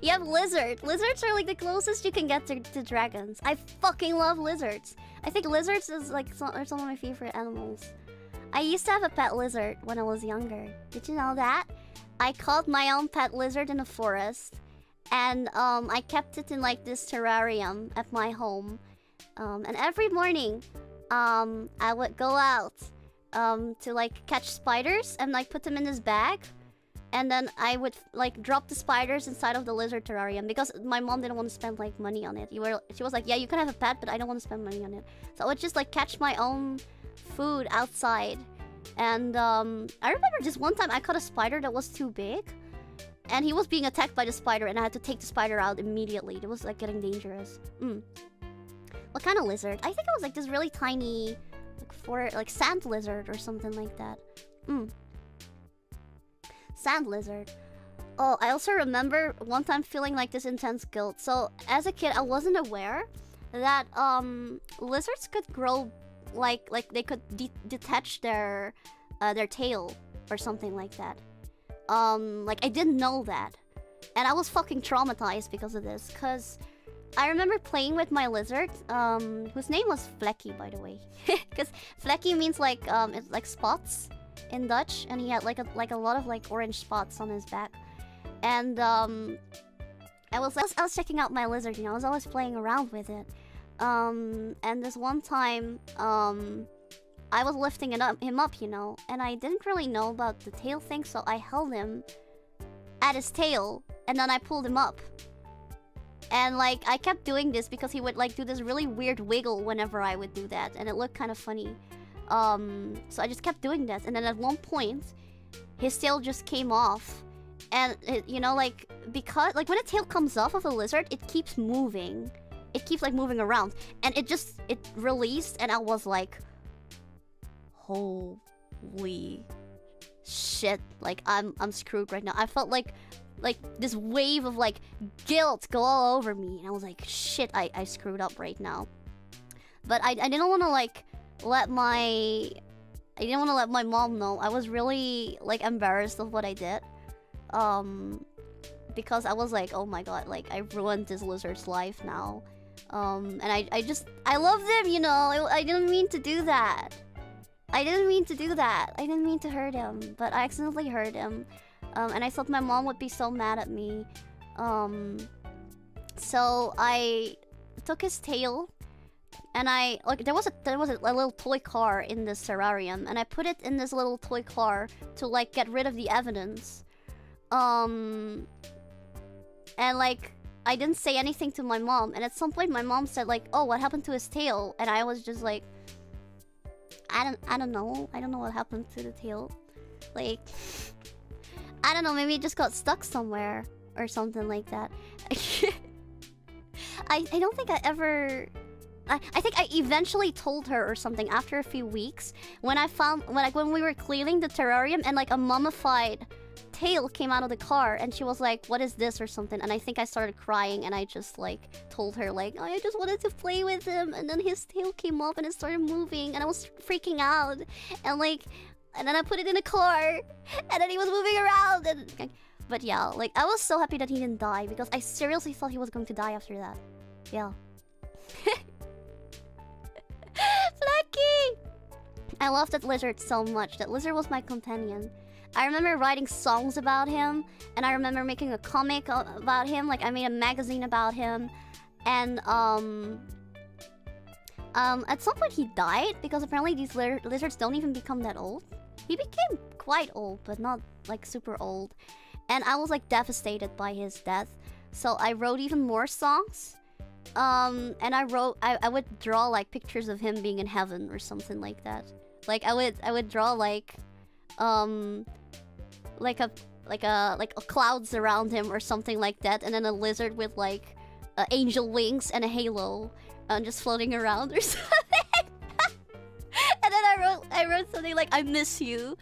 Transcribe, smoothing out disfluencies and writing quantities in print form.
You have lizard. Lizards are like the closest you can get to dragons. I fucking love lizards. I think lizards is like are some of my favorite animals. I used to have a pet lizard when I was younger. Did you know that? I caught my own pet lizard in a forest. And I kept it in like this terrarium at my home. And every morning, I would go out to like catch spiders and like put them in this bag. And then I would like drop the spiders inside of the lizard terrarium because my mom didn't want to spend like money on it. She was like, yeah, you can have a pet, but I don't want to spend money on it. So I would just like catch my own food outside. And I remember just one time I caught a spider that was too big. And he was being attacked by the spider and I had to take the spider out immediately. It was like getting dangerous. What kind of lizard? I think it was like this really tiny like sand lizard or something like that. Sand lizard. Oh, I also remember one time feeling like this intense guilt. So as a kid, I wasn't aware that lizards could grow like they could detach their tail or something like that. Like I didn't know that, and I was fucking traumatized because of this. Cause I remember playing with my lizard, whose name was Flecky, by the way. Cause Flecky means like it's like spots in Dutch, and he had like a lot of like orange spots on his back. And I was checking out my lizard, you know, I was always playing around with it. And this one time, I was lifting him up, you know, and I didn't really know about the tail thing, so I held him at his tail, and then I pulled him up. And like, I kept doing this because he would like do this really weird wiggle whenever I would do that, and it looked kind of funny. So I just kept doing this, and then at one point, his tail just came off. And, you know, like, because, like, when a tail comes off of a lizard, it keeps moving. It keeps, like, moving around. And it released, and I was like, holy shit. Like, I'm screwed right now. I felt like this wave of, like, guilt go all over me. And I was like, shit, I screwed up right now. But I didn't want to, like, let my mom know. I was really, like, embarrassed of what I did. Because I was like, oh my god, like, I ruined this lizard's life now. And I loved him, you know. I didn't mean to do that. I didn't mean to hurt him, but I accidentally hurt him. And I thought my mom would be so mad at me. So I took his tail, and there was a little toy car in this terrarium, and I put it in this little toy car to like get rid of the evidence. And like, I didn't say anything to my mom, and at some point my mom said like, oh, what happened to his tail? And I was just like, I don't know what happened to the tail. Like, I don't know, maybe it just got stuck somewhere or something like that. I don't think I ever... I think I eventually told her or something after a few weeks when when we were cleaning the terrarium, and like a mummified tail came out of the car, and she was like, what is this or something, and I think I started crying, and I just like told her like, oh, I just wanted to play with him, and then his tail came off and it started moving, and I was freaking out, and then I put it in a car, and then he was moving around, and but yeah, like, I was so happy that he didn't die, because I seriously thought he was going to die after that. Yeah. Flecky! I love that lizard so much. That lizard was my companion. I remember writing songs about him, and I remember making a comic about him. Like, I made a magazine about him, and at some point he died because apparently these lizards don't even become that old. He became quite old, but not like super old, and I was like devastated by his death. So I wrote even more songs, and I would draw like pictures of him being in heaven or something like that. Like I would draw like clouds around him or something like that, and then a lizard with like angel wings and a halo, just floating around or something. And then I wrote something like, I miss you.